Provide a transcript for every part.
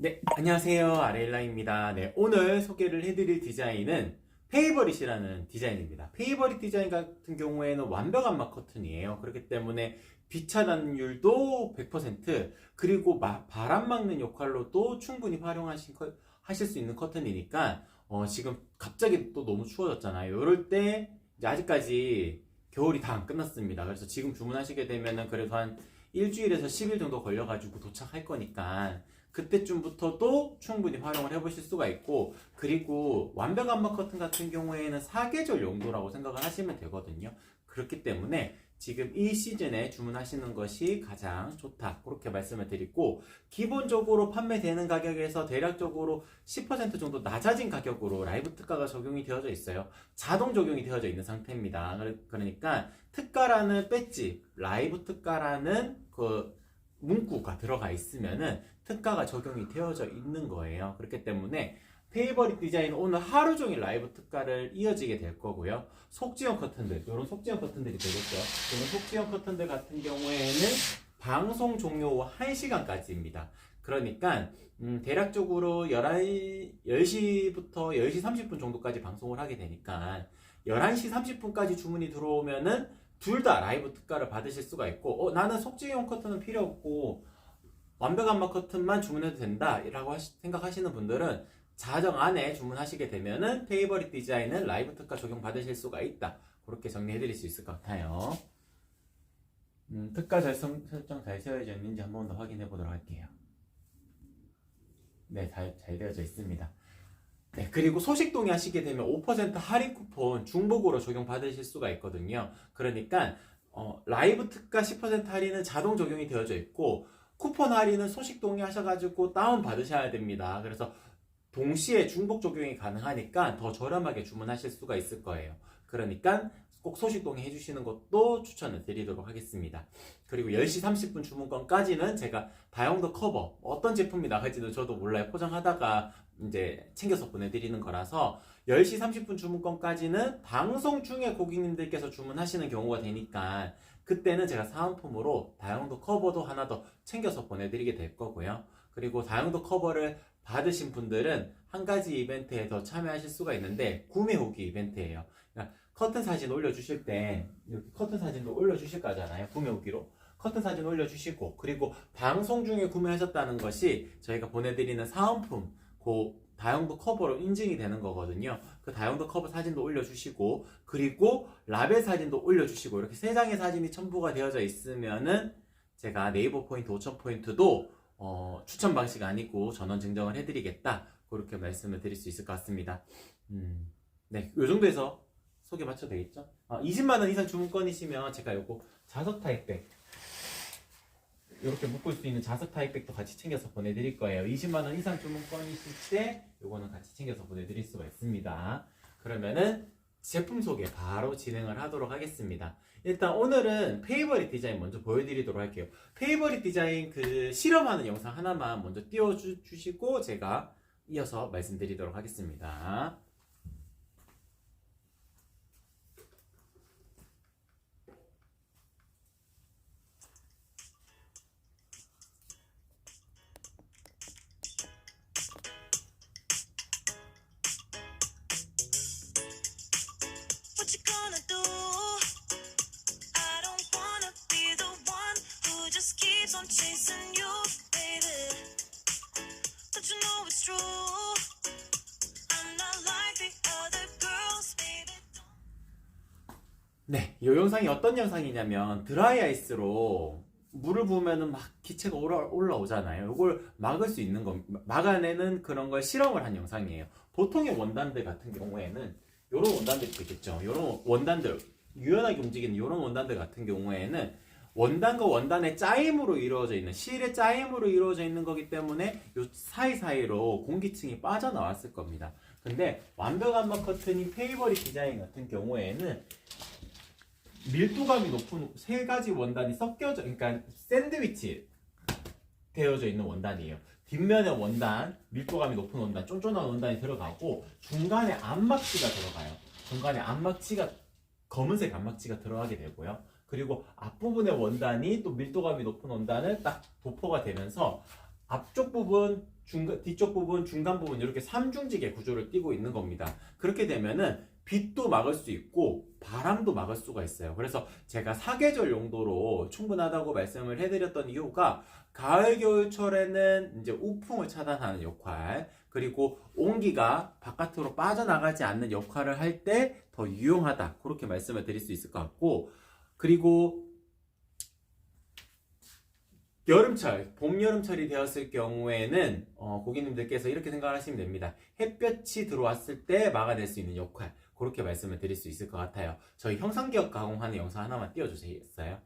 네, 안녕하세요. 아레일라입니다. 네, 오늘 소개를 해드릴 디자인은 페이버릿이라는 디자인입니다. 페이버릿 디자인 같은 경우에는 완벽한 막 커튼이에요. 그렇기 때문에 비 차단율도 100%, 그리고 바람 막는 역할로도 충분히 하실 수 있는 커튼이니까 지금 갑자기 또 너무 추워졌잖아요. 이럴 때 이제 아직까지 겨울이 다 안 끝났습니다. 그래서 지금 주문하시게 되면은 그래도 한 일주일에서 10일 정도 걸려가지고 도착할 거니까 그때쯤부터도 충분히 활용을 해보실 수가 있고, 그리고 완벽한 막 커튼 같은 경우에는 사계절 용도라고 생각을 하시면 되거든요. 그렇기 때문에 지금 이 시즌에 주문하시는 것이 가장 좋다, 그렇게 말씀을 드리고, 기본적으로 판매되는 가격에서 대략적으로 10% 정도 낮아진 가격으로 라이브 특가가 적용이 되어져 있어요. 자동 적용이 되어져 있는 상태입니다. 그러니까 특가라는 배지, 라이브 특가라는 그 문구가 들어가 있으면은 특가가 적용이 되어져 있는 거예요. 그렇기 때문에 페이버릿 디자인 오늘 하루 종일 라이브 특가를 이어지게 될 거고요. 속지형 커튼들, 이런 속지형 커튼들이 되겠죠. 이런 속지형 커튼들 같은 경우에는 방송 종료 후 1시간까지입니다. 그러니까 대략적으로 10시부터 10시 30분 정도까지 방송을 하게 되니까 11시 30분까지 주문이 들어오면은 둘 다 라이브 특가를 받으실 수가 있고, 나는 속지형 커튼은 필요 없고 완벽한 막 커튼만 주문해도 된다 라고 생각하시는 분들은 자정 안에 주문하시게 되면은 페이버릿 디자인은 라이브 특가 적용 받으실 수가 있다, 그렇게 정리해 드릴 수 있을 것 같아요. 특가 설정 잘 세워져 있는지 한 번 더 확인해 보도록 할게요. 네, 잘 되어져 있습니다. 네, 그리고 소식 동의하시게 되면 5% 할인 쿠폰 중복으로 적용 받으실 수가 있거든요. 그러니까 라이브 특가 10% 할인은 자동 적용이 되어져 있고, 쿠폰 할인은 소식 동의하셔가지고 다운 받으셔야 됩니다. 그래서 동시에 중복 적용이 가능하니까 더 저렴하게 주문하실 수가 있을 거예요. 그러니까 꼭 소식 동의 해주시는 것도 추천을 드리도록 하겠습니다. 그리고 10시 30분 주문권까지는 제가 다용도 커버, 어떤 제품이 나갈지도 저도 몰라요. 포장하다가 이제 챙겨서 보내드리는 거라서 10시 30분 주문권까지는 방송 중에 고객님들께서 주문하시는 경우가 되니까 그때는 제가 사은품으로 다용도 커버도 하나 더 챙겨서 보내드리게 될 거고요. 그리고 다용도 커버를 받으신 분들은 한 가지 이벤트에 더 참여하실 수가 있는데, 구매 후기 이벤트예요. 그러니까 커튼 사진 올려주실 때 이렇게 커튼 사진도 올려주실 거잖아요. 구매 후기로 커튼 사진 올려주시고, 그리고 방송 중에 구매하셨다는 것이 저희가 보내드리는 사은품, 그 다용도 커버로 인증이 되는 거거든요. 그 다용도 커버 사진도 올려주시고, 그리고 라벨 사진도 올려주시고, 이렇게 세 장의 사진이 첨부가 되어져 있으면은 제가 네이버 포인트 5,000포인트도 추천 방식 아니고 전원 증정을 해드리겠다, 그렇게 말씀을 드릴 수 있을 것 같습니다. 네, 요 정도에서 소개 마쳐도 되겠죠? 20만원 이상 주문권이시면 제가 요거 자석 타입백, 이렇게 묶을 수 있는 자석 타입백도 같이 챙겨서 보내드릴 거예요. 20만원 이상 주문권이실 때 요거는 같이 챙겨서 보내드릴 수가 있습니다. 그러면은 제품 소개 바로 진행을 하도록 하겠습니다. 일단 오늘은 페이버릿 디자인 먼저 보여드리도록 할게요. 페이버릿 디자인 그 실험하는 영상 하나만 먼저 띄워주시고 제가 이어서 말씀드리도록 하겠습니다. What you gonna do? I don't wanna be the one who just keeps on chasing you, baby. But you know it's true. I'm not like the other girls, baby. 네, 이 영상이 어떤 영상이냐면 드라이 아이스로 물을 부으면은 막 기체가 올라오잖아요. 이걸 막을 수 있는 거, 막아내는 그런 걸 실험을 한 영상이에요. 보통의 원단들 같은 경우에는 이런 원단들이 있겠죠. 이런 원단들, 유연하게 움직이는 이런 원단들 같은 경우에는 원단과 원단의 짜임으로 이루어져 있는, 실의 짜임으로 이루어져 있는 거기 때문에 이 사이사이로 공기층이 빠져나왔을 겁니다. 근데 완벽한 막 커튼인 페이버릿 디자인 같은 경우에는 밀도감이 높은 세 가지 원단이 섞여져, 그러니까 샌드위치 되어져 있는 원단이에요. 뒷면에 원단, 밀도감이 높은 원단, 쫀쫀한 원단이 들어가고, 중간에 암막지가 들어가요. 중간에 암막지가, 검은색 암막지가 들어가게 되고요. 그리고 앞부분의 원단이 또 밀도감이 높은 원단을 딱 도포가 되면서 앞쪽 부분 뒤쪽 부분, 중간 부분 이렇게 삼중직의 구조를 띠고 있는 겁니다. 그렇게 되면은 빛도 막을 수 있고 바람도 막을 수가 있어요. 그래서 제가 사계절 용도로 충분하다고 말씀을 해드렸던 이유가 가을, 겨울철에는 이제 우풍을 차단하는 역할, 그리고 온기가 바깥으로 빠져나가지 않는 역할을 할 때 더 유용하다. 그렇게 말씀을 드릴 수 있을 것 같고, 그리고 여름철, 봄, 여름철이 되었을 경우에는 고객님들께서 이렇게 생각을 하시면 됩니다. 햇볕이 들어왔을 때 막아낼 수 있는 역할, 그렇게 말씀을 드릴 수 있을 것 같아요. 저희 형상기억 가공하는 영상 하나만 띄워주시겠어요?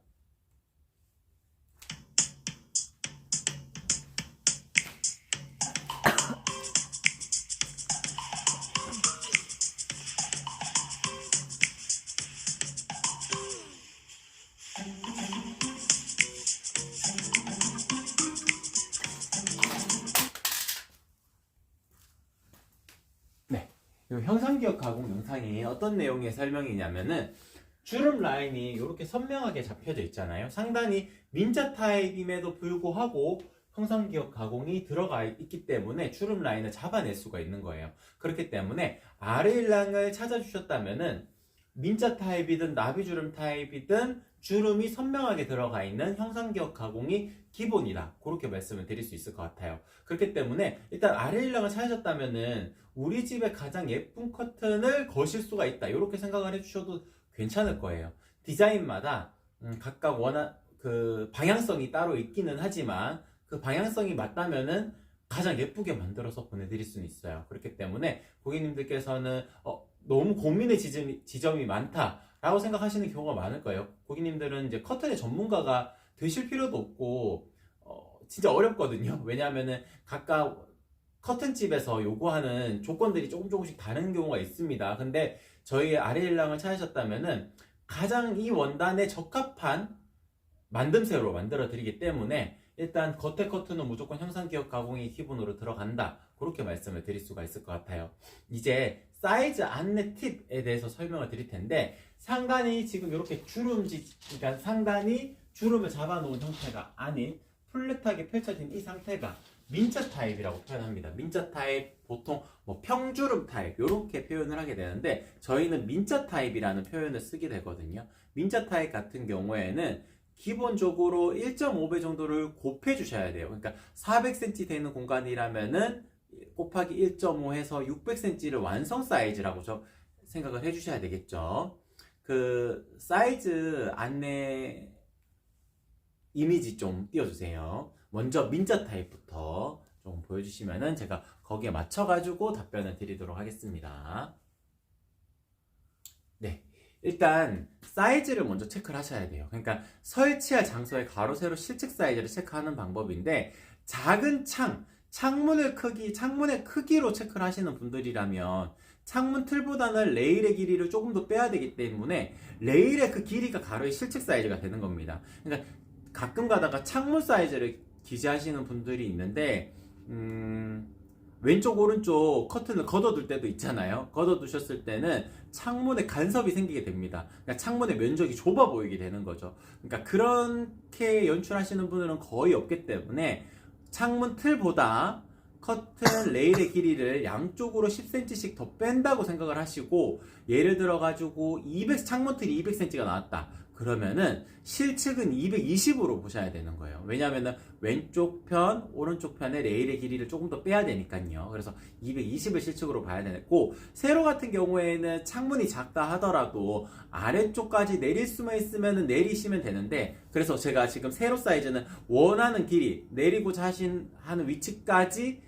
네, 이 형상기억 가공 영상이 어떤 내용의 설명이냐면은 주름 라인이 이렇게 선명하게 잡혀져 있잖아요. 상단이 민자 타입임에도 불구하고 형상기억 가공이 들어가 있기 때문에 주름 라인을 잡아낼 수가 있는 거예요. 그렇기 때문에 아르일랑을 찾아주셨다면은 민자 타입이든 나비주름 타입이든 주름이 선명하게 들어가 있는 형상기억 가공이 기본이다. 그렇게 말씀을 드릴 수 있을 것 같아요. 그렇기 때문에 일단 아르일랑을 찾으셨다면은 우리 집에 가장 예쁜 커튼을 거실 수가 있다. 이렇게 생각을 해주셔도 괜찮을 거예요. 디자인마다 각각 그 방향성이 따로 있기는 하지만 그 방향성이 맞다면은 가장 예쁘게 만들어서 보내드릴 수는 있어요. 그렇기 때문에 고객님들께서는 너무 고민의 지점이 많다라고 생각하시는 경우가 많을 거예요. 고객님들은 이제 커튼의 전문가가 되실 필요도 없고 진짜 어렵거든요. 왜냐하면은 각각 커튼집에서 요구하는 조건들이 조금씩 다른 경우가 있습니다. 근데 저희 아르일랑을 찾으셨다면은 가장 이 원단에 적합한 만듦새로 만들어 드리기 때문에 일단 겉에 커튼은 무조건 형상기억 가공이 기본으로 들어간다. 그렇게 말씀을 드릴 수가 있을 것 같아요. 이제 사이즈 안내 팁에 대해서 설명을 드릴 텐데, 상단이 지금 이렇게 그러니까 상단이 주름을 잡아놓은 형태가 아닌 플랫하게 펼쳐진 이 상태가 민자 타입이라고 표현합니다. 민자 타입, 보통 뭐 평주름 타입 이렇게 표현을 하게 되는데 저희는 민자 타입이라는 표현을 쓰게 되거든요. 민자 타입 같은 경우에는 기본적으로 1.5배 정도를 곱해 주셔야 돼요. 그러니까 400cm 되는 공간이라면은 곱하기 1.5 해서 600cm를 완성 사이즈라고 생각을 해 주셔야 되겠죠. 그 사이즈 안내 이미지 좀 띄워주세요. 먼저 민자 타입부터 좀 보여주시면은 제가 거기에 맞춰가지고 답변을 드리도록 하겠습니다. 네. 일단 사이즈를 먼저 체크를 하셔야 돼요. 그러니까 설치할 장소의 가로 세로 실측 사이즈를 체크하는 방법인데, 작은 창문의 크기로 체크를 하시는 분들이라면 창문 틀보다는 레일의 길이를 조금 더 빼야 되기 때문에 레일의 그 길이가 가로의 실측 사이즈가 되는 겁니다. 그러니까 가끔 가다가 창문 사이즈를 기재하시는 분들이 있는데 왼쪽 오른쪽 커튼을 걷어둘 때도 있잖아요. 걷어두셨을 때는 창문에 간섭이 생기게 됩니다. 그러니까 창문의 면적이 좁아 보이게 되는 거죠. 그러니까 그렇게 연출하시는 분들은 거의 없기 때문에 창문 틀보다 커튼 레일의 길이를 양쪽으로 10cm씩 더 뺀다고 생각을 하시고, 예를 들어 가지고 창문 틀이 200cm가 나왔다. 그러면은 실측은 220으로 보셔야 되는 거예요. 왜냐하면은 왼쪽 편, 오른쪽 편의 레일의 길이를 조금 더 빼야 되니까요. 그래서 220을 실측으로 봐야 되고, 세로 같은 경우에는 창문이 작다 하더라도 아래쪽까지 내릴 수만 있으면은 내리시면 되는데, 그래서 제가 지금 세로 사이즈는 원하는 길이, 내리고자 하는 위치까지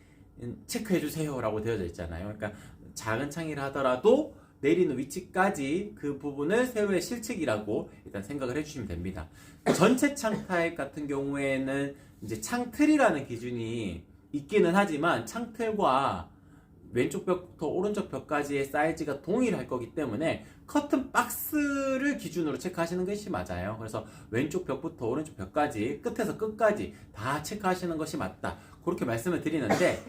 체크해 주세요라고 되어져 있잖아요. 그러니까 작은 창이라 하더라도 내리는 위치까지 그 부분을 세로의 실측이라고 일단 생각을 해주시면 됩니다. 전체 창 타입 같은 경우에는 이제 창틀이라는 기준이 있기는 하지만 창틀과 왼쪽 벽부터 오른쪽 벽까지의 사이즈가 동일할 거기 때문에 커튼 박스를 기준으로 체크하시는 것이 맞아요. 그래서 왼쪽 벽부터 오른쪽 벽까지 끝에서 끝까지 다 체크하시는 것이 맞다. 그렇게 말씀을 드리는데,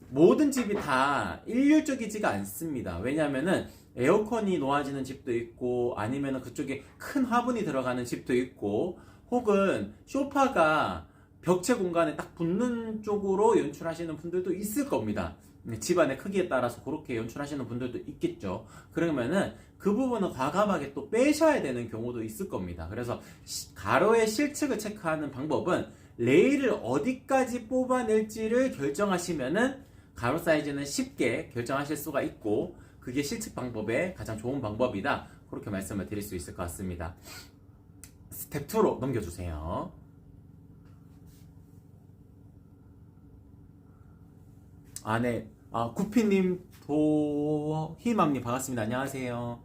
모든 집이 다 일률적이지가 않습니다. 왜냐면은 에어컨이 놓아지는 집도 있고, 아니면은 그쪽에 큰 화분이 들어가는 집도 있고, 혹은 소파가 벽체 공간에 딱 붙는 쪽으로 연출하시는 분들도 있을 겁니다. 집안의 크기에 따라서 그렇게 연출하시는 분들도 있겠죠. 그러면은 그 부분은 과감하게 또 빼셔야 되는 경우도 있을 겁니다. 그래서 가로의 실측을 체크하는 방법은 레일을 어디까지 뽑아낼지를 결정하시면은 가로 사이즈는 쉽게 결정하실 수가 있고, 그게 실측 방법의 가장 좋은 방법이다. 그렇게 말씀을 드릴 수 있을 것 같습니다. 스텝 2로 넘겨주세요. 네. 구피님, 도희맘님 반갑습니다. 안녕하세요.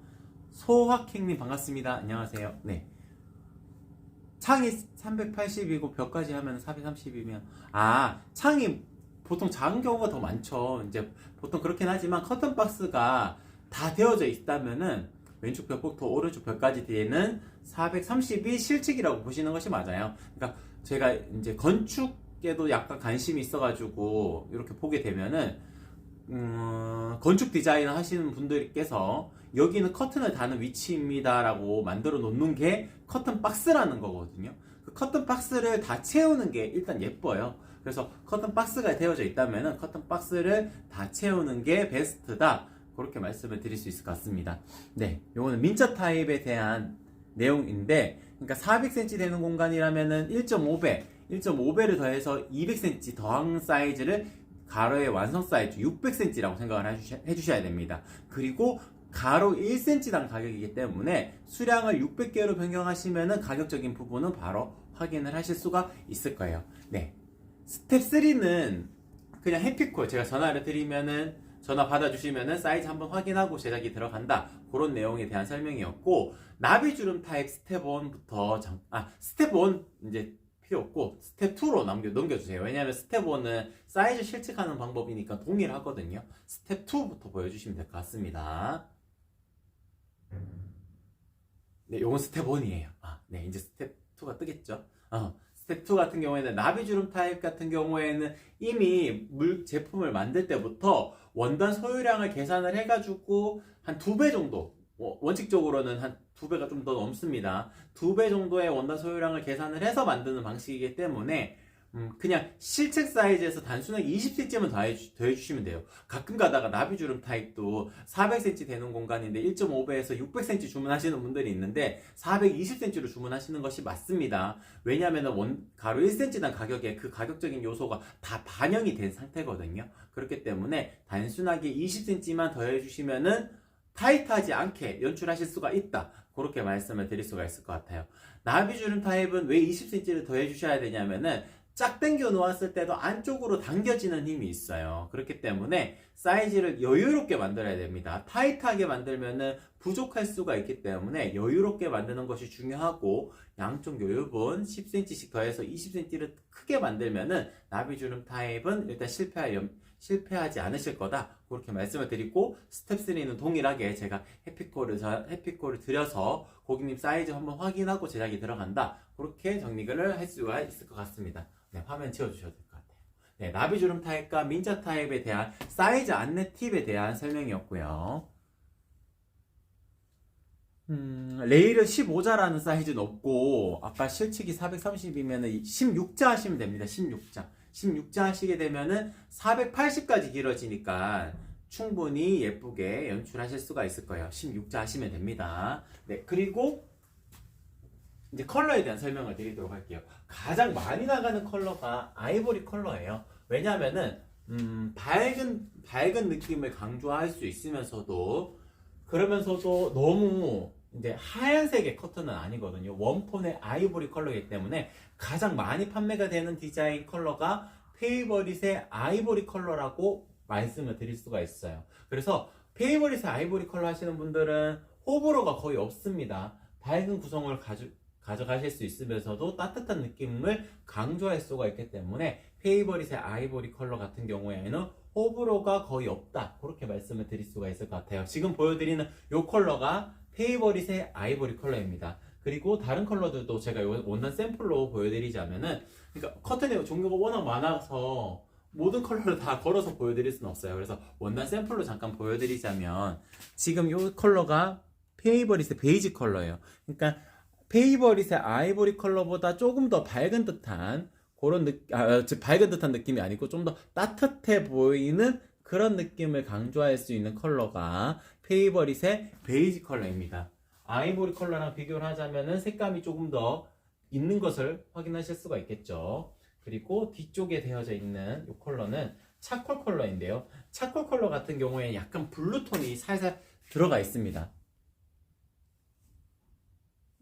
소확행님 반갑습니다. 안녕하세요. 네. 창이 380이고 벽까지 하면 430이면, 창이 보통 작은 경우가 더 많죠. 이제 보통 그렇긴 하지만 커튼 박스가 다 되어져 있다면은 왼쪽 벽부터 오른쪽 벽까지 뒤에는 430이 실측이라고 보시는 것이 맞아요. 그러니까 제가 이제 건축에도 약간 관심이 있어가지고 이렇게 보게 되면은 건축 디자인 하시는 분들께서 여기는 커튼을 다는 위치입니다라고 만들어 놓는 게 커튼 박스라는 거거든요. 그 커튼 박스를 다 채우는 게 일단 예뻐요. 그래서 커튼 박스가 되어져 있다면 커튼 박스를 다 채우는 게 베스트다. 그렇게 말씀을 드릴 수 있을 것 같습니다. 네, 요거는 민자 타입에 대한 내용인데, 그러니까 400cm 되는 공간이라면은 1.5배를 더해서 200cm 더한 사이즈를 가로의 완성 사이즈 600cm라고 생각을 해주셔야 됩니다. 그리고 가로 1cm당 가격이기 때문에 수량을 600개로 변경하시면은 가격적인 부분은 바로 확인을 하실 수가 있을 거예요. 네. 스텝 3는 그냥 해피콜, 제가 전화를 드리면은 전화 받아주시면은 사이즈 한번 확인하고 제작이 들어간다, 그런 내용에 대한 설명이었고, 나비주름 타입 스텝 1부터 스텝 1 이제 필요 없고 스텝 2로 넘겨주세요. 왜냐하면 스텝 1은 사이즈 실측하는 방법이니까 동일하거든요. 스텝 2부터 보여주시면 될 것 같습니다. 네, 요건 스텝 1이에요. 네, 이제 스텝 2가 뜨겠죠. 스텝 2 같은 경우에는 나비주름 타입 같은 경우에는 이미 제품을 만들 때부터 원단 소유량을 계산을 해가지고 한 2배 정도, 원칙적으로는 한 2배가 좀 더 넘습니다. 2배 정도의 원단 소유량을 계산을 해서 만드는 방식이기 때문에 그냥 실측 사이즈에서 단순하게 20cm만 더해주시면 돼요. 가끔 가다가 나비주름 타입도 400cm 되는 공간인데 1.5배에서 600cm 주문하시는 분들이 있는데 420cm로 주문하시는 것이 맞습니다. 왜냐하면 가로 1cm당 가격에 그 가격적인 요소가 다 반영이 된 상태거든요. 그렇기 때문에 단순하게 20cm만 더해주시면은 타이트하지 않게 연출하실 수가 있다. 그렇게 말씀을 드릴 수가 있을 것 같아요. 나비주름 타입은 왜 20cm를 더해주셔야 되냐면은 쫙 당겨 놓았을 때도 안쪽으로 당겨지는 힘이 있어요. 그렇기 때문에 사이즈를 여유롭게 만들어야 됩니다. 타이트하게 만들면은 부족할 수가 있기 때문에 여유롭게 만드는 것이 중요하고, 양쪽 요요분 10cm씩 더해서 20cm를 크게 만들면은 나비주름 타입은 일단 실패하지 않으실 거다. 그렇게 말씀을 드리고, 스텝 3는 동일하게 제가 해피콜을 드려서 고객님 사이즈 한번 확인하고 제작이 들어간다. 그렇게 정리를 할 수가 있을 것 같습니다. 네, 화면 지워주셔도 될 것 같아요. 네, 나비주름 타입과 민자 타입에 대한 사이즈 안내 팁에 대한 설명이었고요. 레일은 15자라는 사이즈는 없고, 아까 실측이 430이면 16자 하시면 됩니다. 16자 하시게 되면은 480까지 길어지니까 충분히 예쁘게 연출하실 수가 있을 거예요. 16자 하시면 됩니다. 네, 그리고 이제 컬러에 대한 설명을 드리도록 할게요. 가장 많이 나가는 컬러가 아이보리 컬러예요. 왜냐하면은 밝은 느낌을 강조할 수 있으면서도, 그러면서도 너무 이제 하얀색의 커튼은 아니거든요. 웜톤의 아이보리 컬러이기 때문에 가장 많이 판매가 되는 디자인 컬러가 페이버릿의 아이보리 컬러라고 말씀을 드릴 수가 있어요. 그래서 페이버릿의 아이보리 컬러 하시는 분들은 호불호가 거의 없습니다. 밝은 구성을 가져가실 수 있으면서도 따뜻한 느낌을 강조할 수가 있기 때문에 페이버릿의 아이보리 컬러 같은 경우에는 호불호가 거의 없다. 그렇게 말씀을 드릴 수가 있을 것 같아요. 지금 보여드리는 이 컬러가 페이버릿의 아이보리 컬러입니다. 그리고 다른 컬러들도 제가 원단 샘플로 보여드리자면은, 그러니까 커튼의 종류가 워낙 많아서 모든 컬러를 다 걸어서 보여드릴 수는 없어요. 그래서 원단 샘플로 잠깐 보여드리자면, 지금 이 컬러가 페이버릿의 베이지 컬러예요. 그러니까 페이버릿의 아이보리 컬러보다 조금 더 밝은 듯한 즉 밝은 듯한 느낌이 아니고 좀 더 따뜻해 보이는 그런 느낌을 강조할 수 있는 컬러가 페이버릿의 베이지 컬러입니다. 아이보리 컬러랑 비교를 하자면은 색감이 조금 더 있는 것을 확인하실 수가 있겠죠. 그리고 뒤쪽에 되어져 있는 이 컬러는 차콜 컬러인데요. 차콜 컬러 같은 경우에 약간 블루톤이 살살 들어가 있습니다.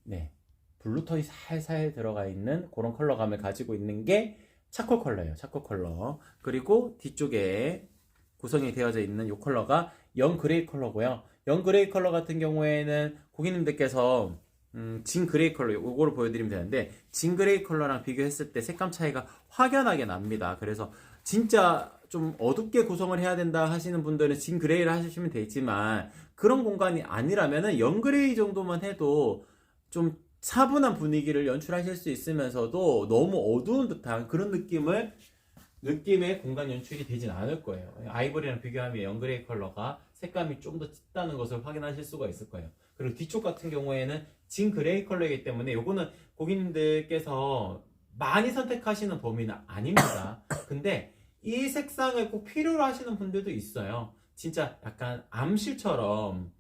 네, 블루톤이 살살 들어가 있는 그런 컬러감을 가지고 있는 게 차콜 컬러예요. 차콜 컬러. 그리고 뒤쪽에 구성이 되어져 있는 이 컬러가 영 그레이 컬러고요. 영 그레이 컬러 같은 경우에는 고객님들께서 진 그레이 컬러 이거를 보여드리면 되는데, 진 그레이 컬러랑 비교했을 때 색감 차이가 확연하게 납니다. 그래서 진짜 좀 어둡게 구성을 해야 된다 하시는 분들은 진 그레이를 하시면 되지만, 그런 공간이 아니라면은 영 그레이 정도만 해도 좀 차분한 분위기를 연출하실 수 있으면서도 너무 어두운 듯한 그런 느낌의 공간 연출이 되진 않을 거예요. 아이보리랑 비교하면 영그레이 컬러가 색감이 좀 더 짙다는 것을 확인하실 수가 있을 거예요. 그리고 뒤쪽 같은 경우에는 진 그레이 컬러이기 때문에 요거는 고객님들께서 많이 선택하시는 범위는 아닙니다. 근데 이 색상을 꼭 필요로 하시는 분들도 있어요. 진짜 약간 암실처럼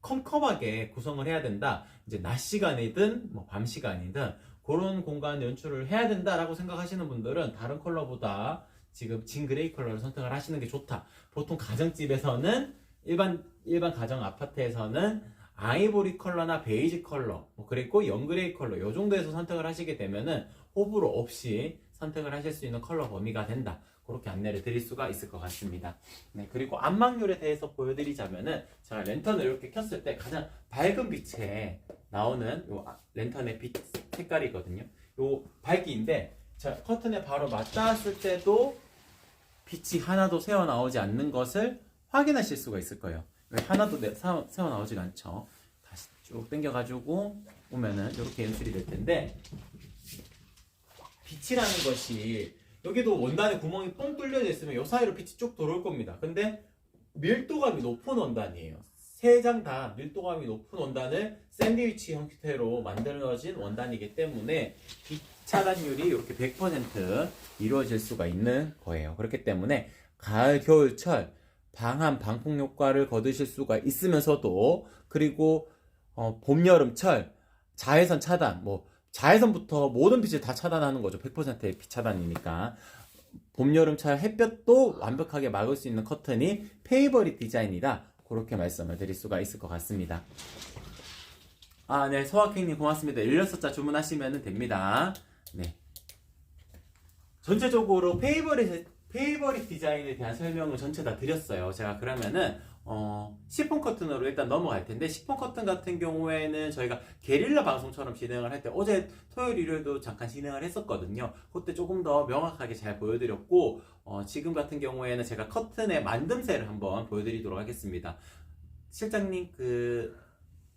컴컴하게 구성을 해야 된다. 이제 낮 시간이든 뭐 밤 시간이든 그런 공간 연출을 해야 된다라고 생각하시는 분들은 다른 컬러보다 지금 진 그레이 컬러를 선택을 하시는 게 좋다. 보통 가정집에서는 일반 가정 아파트에서는 아이보리 컬러나 베이지 컬러, 그리고 영그레이 컬러 요 정도에서 선택을 하시게 되면은 호불호 없이 선택을 하실 수 있는 컬러 범위가 된다. 그렇게 안내를 드릴 수가 있을 것 같습니다. 네, 그리고 안막률에 대해서 보여드리자면은 제가 랜턴을 이렇게 켰을 때 가장 밝은 빛에 나오는 요 랜턴의 빛 색깔이거든요. 요 밝기인데 제가 커튼에 바로 맞닿았을 때도 빛이 하나도 새어 나오지 않는 것을 확인하실 수가 있을 거예요. 하나도 새어 나오지가 않죠. 다시 쭉 당겨가지고 오면은 이렇게 연출이 될 텐데, 빛이라는 것이 여기도 원단에 구멍이 뻥 뚫려져 있으면 이 사이로 빛이 쭉 들어올 겁니다. 근데 밀도감이 높은 원단이에요. 세 장 다 밀도감이 높은 원단을 샌드위치 형태로 만들어진 원단이기 때문에 빛 차단율이 이렇게 100% 이루어질 수가 있는 거예요. 그렇기 때문에 가을, 겨울, 철 방한, 방풍 효과를 거두실 수가 있으면서도, 그리고 봄, 여름, 철 자외선 차단, 자외선부터 모든 빛을 다 차단하는 거죠. 100%의 빛 차단이니까. 봄, 여름, 철 햇볕도 완벽하게 막을 수 있는 커튼이 페이버릿 디자인이다. 그렇게 말씀을 드릴 수가 있을 것 같습니다. 네, 소확행님 고맙습니다. 16자 주문하시면 됩니다. 네. 전체적으로 페이버릿 디자인에 대한 설명을 전체 다 드렸어요. 제가 그러면은 시폰 커튼으로 일단 넘어갈 텐데, 시폰 커튼 같은 경우에는 저희가 게릴라 방송처럼 진행을 할 때 어제 토요일 일요일도 잠깐 진행을 했었거든요. 그때 조금 더 명확하게 잘 보여드렸고, 지금 같은 경우에는 제가 커튼의 만듦새를 한번 보여드리도록 하겠습니다. 실장님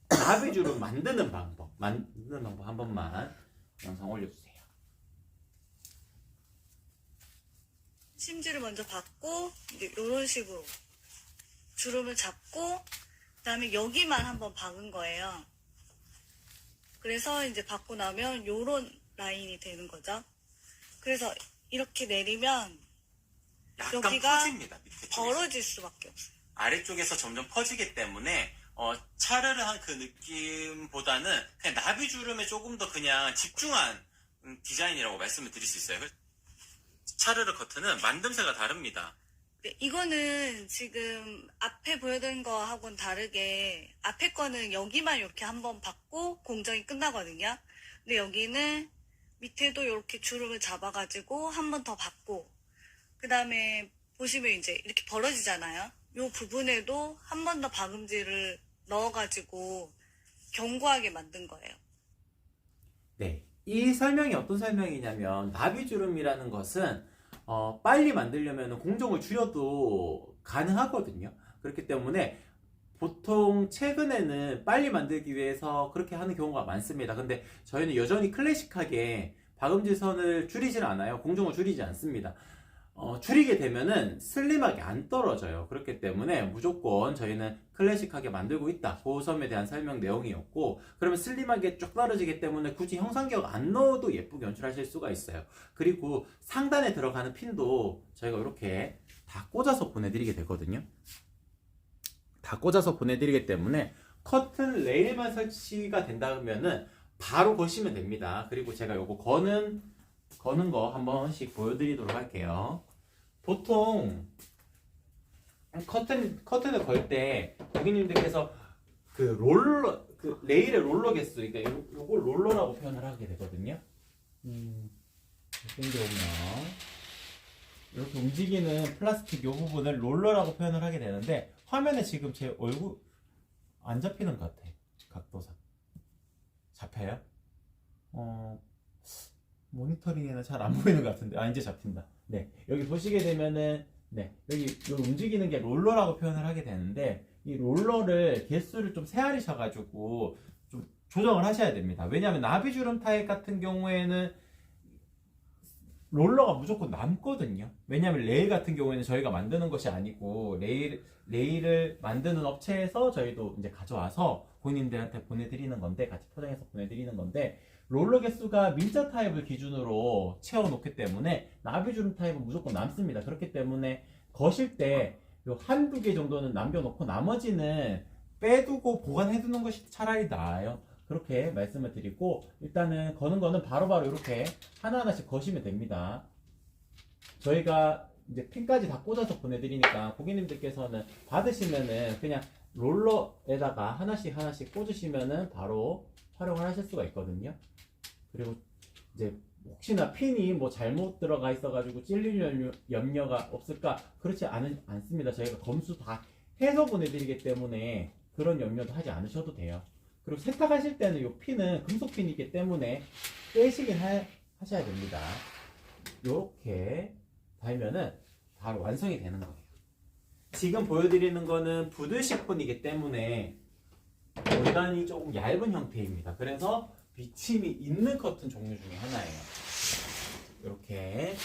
나비줄을 만드는 방법 한 번만 영상 올려주세요. 심지를 먼저 받고 이제 이런 식으로 주름을 잡고 그다음에 여기만 한번 박은 거예요. 그래서 이제 받고 나면 요런 라인이 되는 거죠. 그래서 이렇게 내리면 약간 여기가 퍼집니다. 벌어질 수밖에 없어요. 아래쪽에서 점점 퍼지기 때문에 차르르한 그 느낌보다는 그냥 나비주름에 조금 더 그냥 집중한 디자인이라고 말씀을 드릴 수 있어요. 차르르 커튼은 만듦새가 다릅니다. 네, 이거는 지금 앞에 보여드린 거하고는 다르게 앞에 거는 여기만 이렇게 한번 받고 공정이 끝나거든요. 근데 여기는 밑에도 이렇게 주름을 잡아가지고 한 번 더 받고, 그 다음에 보시면 이제 이렇게 벌어지잖아요. 이 부분에도 한 번 더 박음질을 넣어가지고 견고하게 만든 거예요. 네, 이 설명이 어떤 설명이냐면, 나비주름이라는 것은 빨리 만들려면 공정을 줄여도 가능하거든요. 그렇기 때문에 보통 최근에는 빨리 만들기 위해서 그렇게 하는 경우가 많습니다. 근데 저희는 여전히 클래식하게 박음질 선을 줄이질 않아요. 공정을 줄이지 않습니다. 줄이게 되면은 슬림하게 안 떨어져요. 그렇기 때문에 무조건 저희는 클래식하게 만들고 있다. 그 점에 대한 설명 내용이었고, 그러면 슬림하게 쭉 떨어지기 때문에 굳이 형상기억 안 넣어도 예쁘게 연출하실 수가 있어요. 그리고 상단에 들어가는 핀도 저희가 이렇게 다 꽂아서 보내드리게 되거든요. 다 꽂아서 보내드리기 때문에 커튼 레일만 설치가 된다면은 바로 거시면 됩니다. 그리고 제가 요거 거는 거 한 번씩 보여드리도록 할게요. 보통 커튼을 걸 때 고객님들께서 그 롤러, 그 레일의 롤러 개수, 그러니까 요걸 롤러라고 표현을 하게 되거든요. 당겨보면 이렇게 움직이는 플라스틱 요 부분을 롤러라고 표현을 하게 되는데, 화면에 지금 제 얼굴 안 잡히는 것 같아. 각도상 잡혀요? 모니터링에는 잘 안 보이는 것 같은데, 이제 잡힌다. 네, 여기 보시게 되면은, 네, 여기 움직이는 게 롤러라고 표현을 하게 되는데, 이 롤러를 개수를 좀 세아리셔가지고 좀 조정을 하셔야 됩니다. 왜냐하면 나비주름 타입 같은 경우에는 롤러가 무조건 남거든요. 왜냐하면 레일 같은 경우에는 저희가 만드는 것이 아니고 레일을 만드는 업체에서 저희도 이제 가져와서 고객님들한테 보내드리는 건데, 같이 포장해서 보내드리는 건데, 롤러 개수가 민자 타입을 기준으로 채워놓기 때문에 나비주름 타입은 무조건 남습니다. 그렇기 때문에 거실 때 요 한두 개 정도는 남겨놓고 나머지는 빼두고 보관해두는 것이 차라리 나아요. 그렇게 말씀을 드리고, 일단은 거는 거는 바로바로 이렇게 하나하나씩 거시면 됩니다. 저희가 이제 핀까지 다 꽂아서 보내드리니까 고객님들께서는 받으시면은 그냥 롤러에다가 하나씩 꽂으시면은 바로 활용을 하실 수가 있거든요. 그리고 이제 혹시나 핀이 뭐 잘못 들어가 있어가지고 찔릴 염려가 없을까? 그렇지 않습니다. 저희가 검수 다 해서 보내드리기 때문에 그런 염려도 하지 않으셔도 돼요. 그리고 세탁하실 때는 이 핀은 금속 핀이기 때문에 빼시긴 하셔야 됩니다. 이렇게 달면은 바로 완성이 되는 거예요. 지금 보여드리는 거는 부드 시폰이기 때문에 원단이 조금 얇은 형태입니다. 그래서 비침이 있는 커튼 종류 중에 하나예요. 이렇게 제가 이렇게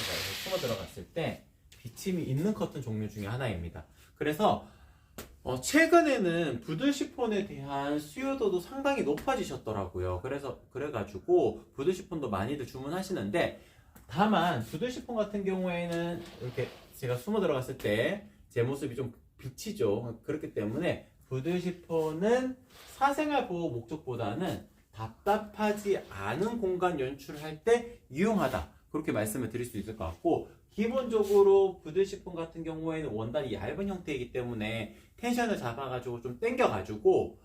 숨어 들어갔을 때 비침이 있는 커튼 종류 중에 하나입니다. 그래서 최근에는 부드 시폰에 대한 수요도도 상당히 높아지셨더라고요. 그래가지고 부드 시폰도 많이들 주문하시는데, 다만 부드 시폰 같은 경우에는 이렇게 제가 숨어 들어갔을 때 제 모습이 좀 비치죠. 그렇기 때문에 부드 시폰은 사생활 보호 목적보다는 답답하지 않은 공간 연출할 때 유용하다, 그렇게 말씀을 드릴 수 있을 것 같고, 기본적으로 부드 시폰 같은 경우에는 원단이 얇은 형태이기 때문에 텐션을 잡아가지고 좀 당겨가지고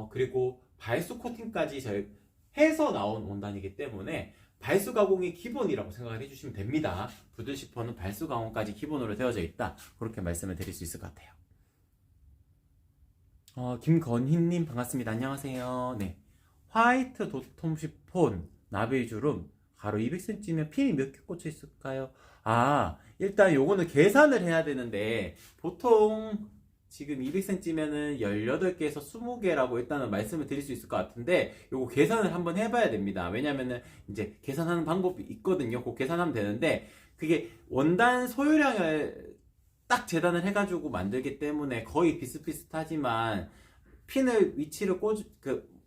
그리고 발수 코팅까지 저희 해서 나온 원단이기 때문에 발수 가공이 기본이라고 생각을 해주시면 됩니다. 부드 시폰은 발수 가공까지 기본으로 되어져 있다, 그렇게 말씀을 드릴 수 있을 것 같아요. 김건희님 반갑습니다. 안녕하세요. 네, 화이트 도톰 시폰 나비주름 가로 200cm면 핀이 몇 개 꽂혀 있을까요? 일단 요거는 계산을 해야 되는데, 보통 지금 200cm면은 18개에서 20개라고 일단은 말씀을 드릴 수 있을 것 같은데, 요거 계산을 한번 해봐야 됩니다. 왜냐면은 이제 계산하는 방법이 있거든요. 그 계산하면 되는데, 그게 원단 소유량을 딱 재단을 해가지고 만들기 때문에 거의 비슷비슷하지만, 핀을 위치를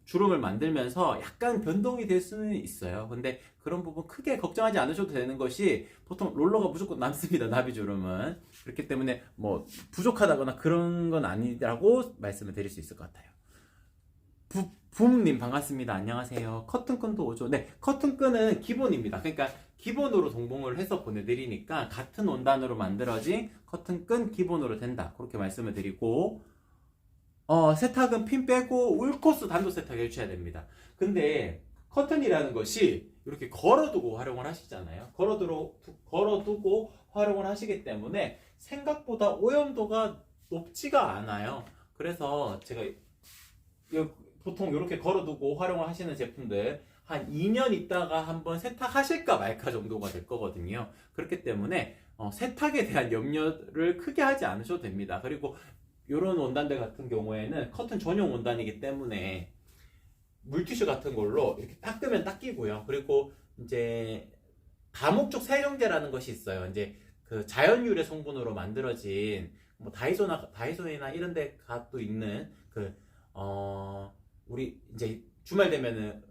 주름을 만들면서 약간 변동이 될 수는 있어요. 근데 그런 부분 크게 걱정하지 않으셔도 되는 것이, 보통 롤러가 무조건 남습니다. 나비주름은. 그렇기 때문에 뭐 부족하다거나 그런 건 아니라고 말씀을 드릴 수 있을 것 같아요. 붐님 반갑습니다. 안녕하세요. 커튼끈도 오죠. 네, 커튼끈은 기본입니다. 그러니까 기본으로 동봉을 해서 보내드리니까 같은 원단으로 만들어진 커튼끈 기본으로 된다, 그렇게 말씀을 드리고, 세탁은 핀 빼고 울코스 단도 세탁 해주셔야 됩니다. 근데 커튼이라는 것이 이렇게 걸어두고 활용을 하시잖아요. 걸어두고 활용을 하시기 때문에 생각보다 오염도가 높지가 않아요. 그래서 제가 보통 이렇게 걸어두고 활용을 하시는 제품들 한 2년 있다가 한번 세탁하실까 말까 정도가 될 거거든요. 그렇기 때문에 세탁에 대한 염려를 크게 하지 않으셔도 됩니다. 그리고 이런 원단들 같은 경우에는 커튼 전용 원단이기 때문에 물티슈 같은 걸로 이렇게 닦으면 닦이고요. 그리고 이제 다목적 세정제라는 것이 있어요. 이제 그 자연 유래 성분으로 만들어진 뭐 다이소나 이런 데 가도 있는 우리 이제 주말 되면은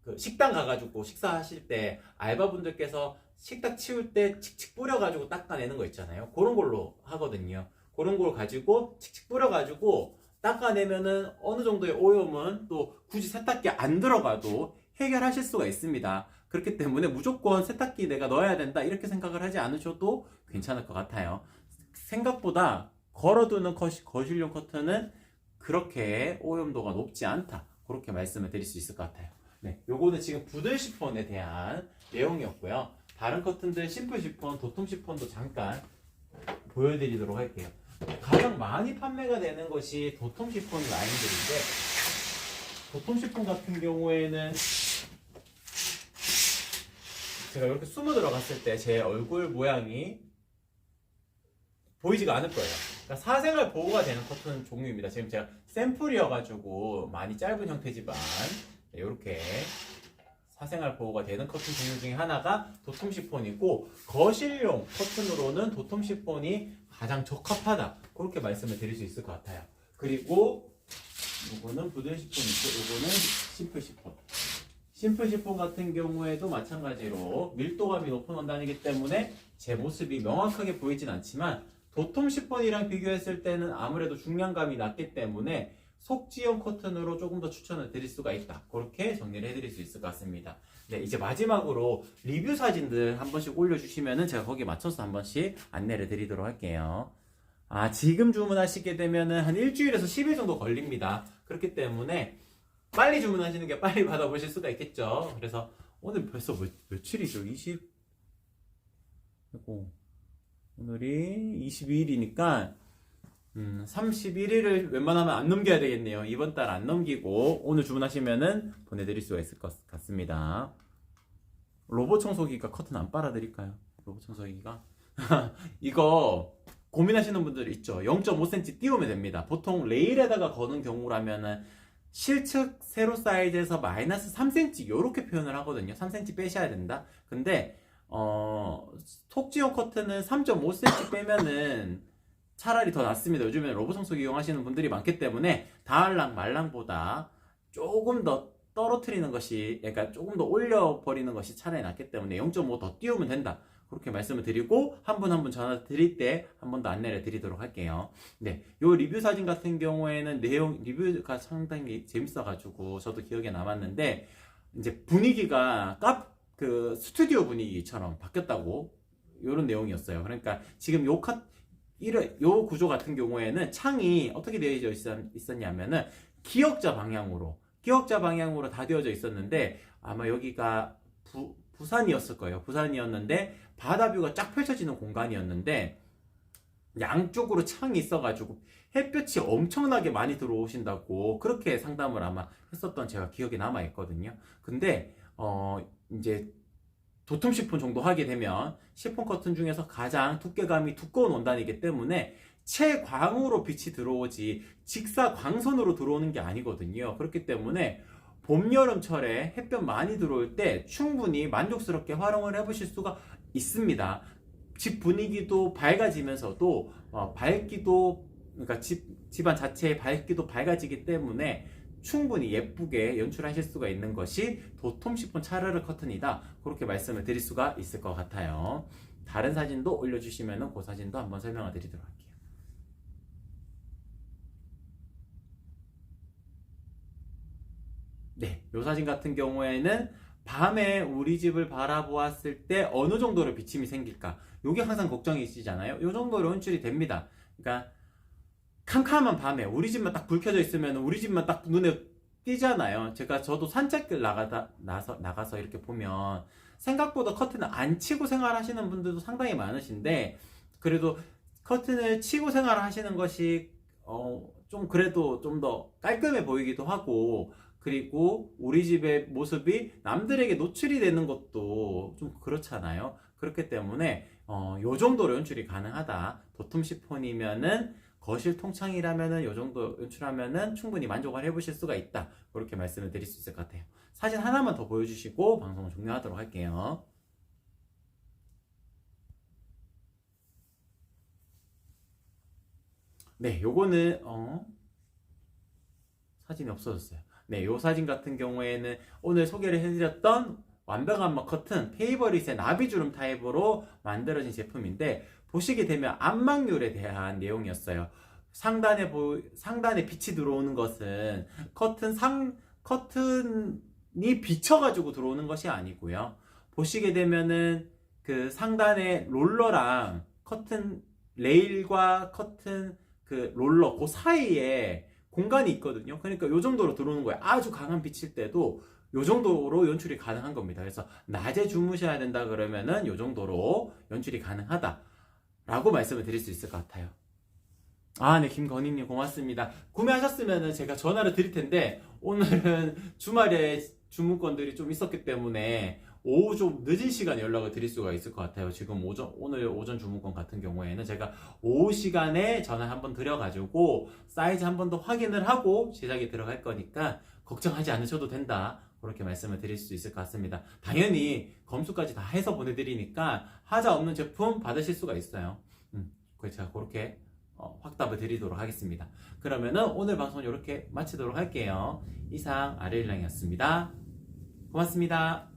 그 식당 가가지고 식사하실 때 알바분들께서 식탁 치울 때 칙칙 뿌려가지고 닦아내는 거 있잖아요. 그런 걸로 하거든요. 그런 걸 가지고 칙칙 뿌려가지고 닦아내면은 어느 정도의 오염은 또 굳이 세탁기 안 들어가도 해결하실 수가 있습니다. 그렇기 때문에 무조건 세탁기 내가 넣어야 된다 이렇게 생각을 하지 않으셔도 괜찮을 것 같아요. 생각보다 걸어두는 거실용 커튼은 그렇게 오염도가 높지 않다. 그렇게 말씀을 드릴 수 있을 것 같아요. 네, 요거는 지금 부들 시폰에 대한 내용이었고요. 다른 커튼들 심플 시폰, 도톰 시폰도 잠깐 보여드리도록 할게요. 가장 많이 판매가 되는 것이 도톰 시폰 라인들인데, 도톰 시폰 같은 경우에는 제가 이렇게 숨어 들어갔을 때 제 얼굴 모양이 보이지가 않을 거예요. 그러니까 사생활 보호가 되는 커튼 종류입니다. 지금 제가 샘플이어가지고 많이 짧은 형태지만 이렇게 사생활 보호가 되는 커튼 종류 중에 하나가 도톰 시폰이고, 거실용 커튼으로는 도톰 시폰이 가장 적합하다, 그렇게 말씀을 드릴 수 있을 것 같아요. 그리고 이거는 부들 시폰이고, 이거는 심플 시폰. 심플 시폰 같은 경우에도 마찬가지로 밀도감이 높은 원단이기 때문에 제 모습이 명확하게 보이진 않지만, 도톰 시폰이랑 비교했을 때는 아무래도 중량감이 낮기 때문에 속지형 커튼으로 조금 더 추천을 드릴 수가 있다. 그렇게 정리를 해드릴 수 있을 것 같습니다. 네, 이제 마지막으로 리뷰 사진들 한 번씩 올려주시면은 제가 거기에 맞춰서 한 번씩 안내를 드리도록 할게요. 지금 주문하시게 되면은 한 일주일에서 10일 정도 걸립니다. 그렇기 때문에 빨리 주문하시는 게 빨리 받아보실 수가 있겠죠. 그래서 오늘 벌써 며칠이죠? 오늘이 22일이니까 31일을 웬만하면 안 넘겨야 되겠네요. 이번 달 안 넘기고 오늘 주문하시면은 보내드릴 수가 있을 것 같습니다. 로봇 청소기가 커튼 안 빨아드릴까요? 로봇 청소기가 이거 고민하시는 분들 있죠. 0.5cm 띄우면 됩니다. 보통 레일에다가 거는 경우라면은 실측 세로 사이즈에서 마이너스 3cm 이렇게 표현을 하거든요. 3cm 빼셔야 된다. 근데 톡지용 커튼은 3.5cm 빼면은 차라리 더 낫습니다. 요즘에 로봇 청소기 이용하시는 분들이 많기 때문에 다알랑 말랑보다 조금 더 떨어뜨리는 것이, 그러니까 조금 더 올려버리는 것이 차라리 낫기 때문에 0.5 더 띄우면 된다. 그렇게 말씀을 드리고 한 분 한 분 전화 드릴 때 한 번 더 안내를 드리도록 할게요. 네, 요 리뷰 사진 같은 경우에는 리뷰가 상당히 재밌어가지고 저도 기억에 남았는데, 이제 분위기가 스튜디오 분위기처럼 바뀌었다고 이런 내용이었어요. 그러니까 지금 요 구조 같은 경우에는 창이 어떻게 되어져 있었냐면은 기역자 방향으로 다 되어져 있었는데, 아마 여기가 부산이었을 거예요. 부산이었는데 바다뷰가 쫙 펼쳐지는 공간이었는데 양쪽으로 창이 있어가지고 햇볕이 엄청나게 많이 들어오신다고 그렇게 상담을 아마 했었던 제가 기억이 남아있거든요. 근데 이제 도톰 시폰 정도 하게 되면 시폰 커튼 중에서 가장 두께감이 두꺼운 원단이기 때문에 채광으로 빛이 들어오지 직사광선으로 들어오는 게 아니거든요. 그렇기 때문에 봄, 여름철에 햇볕 많이 들어올 때 충분히 만족스럽게 활용을 해보실 수가 있습니다. 집 분위기도 밝아지면서도 그러니까 집안 자체의 밝기도 밝아지기 때문에 충분히 예쁘게 연출하실 수가 있는 것이 도톰 시폰 차르르 커튼이다. 그렇게 말씀을 드릴 수가 있을 것 같아요. 다른 사진도 올려주시면 그 사진도 한번 설명을 드리도록 할게요. 네, 이 사진 같은 경우에는 밤에 우리 집을 바라보았을 때 어느 정도로 비침이 생길까, 이게 항상 걱정이시잖아요. 이 정도로 연출이 됩니다. 그러니까 캄캄한 밤에 우리 집만 딱 불 켜져 있으면 우리 집만 딱 눈에 띄잖아요. 저도 산책길 나가서 이렇게 보면 생각보다 커튼을 안 치고 생활하시는 분들도 상당히 많으신데, 그래도 커튼을 치고 생활하시는 것이 좀 그래도 좀 더 깔끔해 보이기도 하고, 그리고 우리 집의 모습이 남들에게 노출이 되는 것도 좀 그렇잖아요. 그렇기 때문에 요 정도로 연출이 가능하다. 도톰 시폰이면은 거실 통창이라면은 요 정도 연출하면은 충분히 만족을 해보실 수가 있다. 그렇게 말씀을 드릴 수 있을 것 같아요. 사진 하나만 더 보여주시고 방송을 종료하도록 할게요. 네, 요거는 사진이 없어졌어요. 네, 요 사진 같은 경우에는 오늘 소개를 해드렸던 완벽한 커튼 페이버릿의 나비주름 타입으로 만들어진 제품인데, 보시게 되면 안막률에 대한 내용이었어요. 상단에 빛이 들어오는 것은 커튼이 비쳐가지고 들어오는 것이 아니고요. 보시게 되면은 그 상단에 롤러랑 커튼 레일과 커튼 그 롤러 그 사이에 공간이 있거든요. 그러니까 요 정도로 들어오는 거예요. 아주 강한 빛일 때도 요 정도로 연출이 가능한 겁니다. 그래서 낮에 주무셔야 된다 그러면은 요 정도로 연출이 가능하다라고 말씀을 드릴 수 있을 것 같아요. 네, 김건희님 고맙습니다. 구매하셨으면은 제가 전화를 드릴 텐데, 오늘은 주말에 주문건들이 좀 있었기 때문에 오후 좀 늦은 시간에 연락을 드릴 수가 있을 것 같아요. 지금 오늘 오전 주문건 같은 경우에는 제가 오후 시간에 전화 한번 드려가지고 사이즈 한 번 더 확인을 하고 제작이 들어갈 거니까 걱정하지 않으셔도 된다. 그렇게 말씀을 드릴 수 있을 것 같습니다. 당연히 검수까지 다 해서 보내드리니까 하자 없는 제품 받으실 수가 있어요. 그래서 제가 그렇게 확답을 드리도록 하겠습니다. 그러면은 오늘 방송 이렇게 마치도록 할게요. 이상 아르일랑이었습니다. 고맙습니다.